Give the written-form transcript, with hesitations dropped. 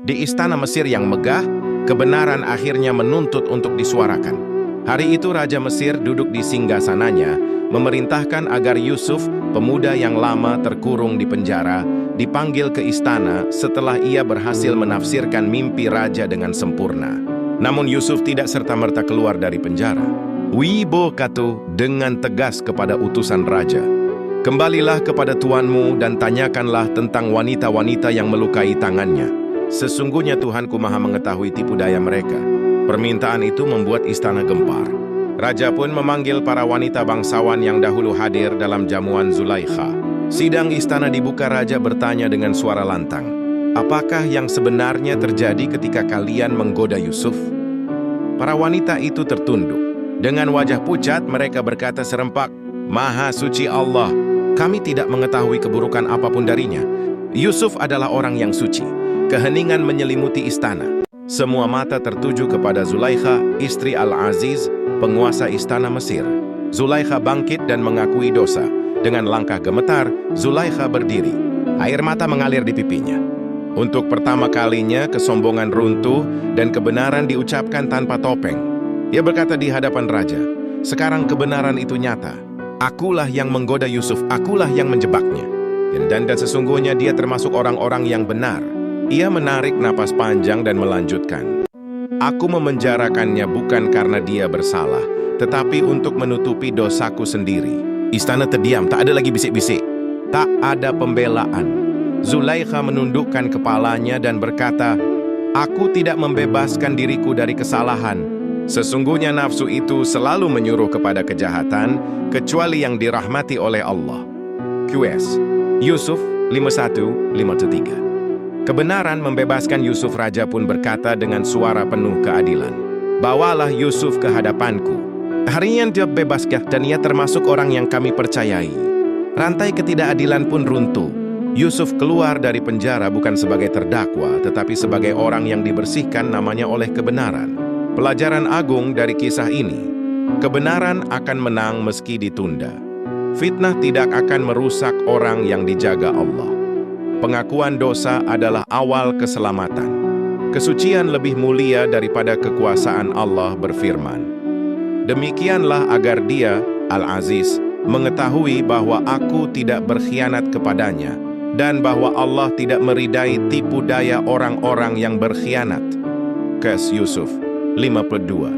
Di istana Mesir yang megah, kebenaran akhirnya menuntut untuk disuarakan. Hari itu Raja Mesir duduk di singgasananya, memerintahkan agar Yusuf, pemuda yang lama terkurung di penjara, dipanggil ke istana setelah ia berhasil menafsirkan mimpi raja dengan sempurna. Namun Yusuf tidak serta-merta keluar dari penjara. Wibo kata dengan tegas kepada utusan raja, "Kembalilah kepada tuanmu dan tanyakanlah tentang wanita-wanita yang melukai tangannya. Sesungguhnya Tuhanku maha mengetahui tipu daya mereka." Permintaan itu membuat istana gempar. Raja pun memanggil para wanita bangsawan yang dahulu hadir dalam jamuan Zulaikha. Sidang istana dibuka, raja bertanya dengan suara lantang, "Apakah yang sebenarnya terjadi ketika kalian menggoda Yusuf?" Para wanita itu tertunduk. Dengan wajah pucat mereka berkata serempak, "Maha suci Allah, kami tidak mengetahui keburukan apapun darinya. Yusuf adalah orang yang suci." Keheningan menyelimuti istana. Semua mata tertuju kepada Zulaikha, istri Al-Aziz, penguasa istana Mesir. Zulaikha bangkit dan mengakui dosa. Dengan langkah gemetar, Zulaikha berdiri. Air mata mengalir di pipinya. Untuk pertama kalinya, kesombongan runtuh dan kebenaran diucapkan tanpa topeng. Ia berkata di hadapan raja, "Sekarang kebenaran itu nyata. Akulah yang menggoda Yusuf, akulah yang menjebaknya. Dan sesungguhnya dia termasuk orang-orang yang benar." Ia menarik napas panjang dan melanjutkan, "Aku memenjarakannya bukan karena dia bersalah, tetapi untuk menutupi dosaku sendiri." Istana terdiam, tak ada lagi bisik-bisik. Tak ada pembelaan. Zulaikha menundukkan kepalanya dan berkata, "Aku tidak membebaskan diriku dari kesalahan. Sesungguhnya nafsu itu selalu menyuruh kepada kejahatan, kecuali yang dirahmati oleh Allah." QS Yusuf 51-53. Kebenaran membebaskan Yusuf. Raja pun berkata dengan suara penuh keadilan, "Bawalah Yusuf ke hadapanku. Hari yang dia bebaskan dan ia termasuk orang yang kami percayai." Rantai ketidakadilan pun runtuh. Yusuf keluar dari penjara bukan sebagai terdakwa, tetapi sebagai orang yang dibersihkan namanya oleh kebenaran. Pelajaran agung dari kisah ini, kebenaran akan menang meski ditunda. Fitnah tidak akan merusak orang yang dijaga Allah. Pengakuan dosa adalah awal keselamatan. Kesucian lebih mulia daripada kekuasaan. Allah berfirman, "Demikianlah agar dia, Al-Aziz, mengetahui bahwa aku tidak berkhianat kepadanya, dan bahwa Allah tidak meridai tipu daya orang-orang yang berkhianat." Qas Yusuf 52.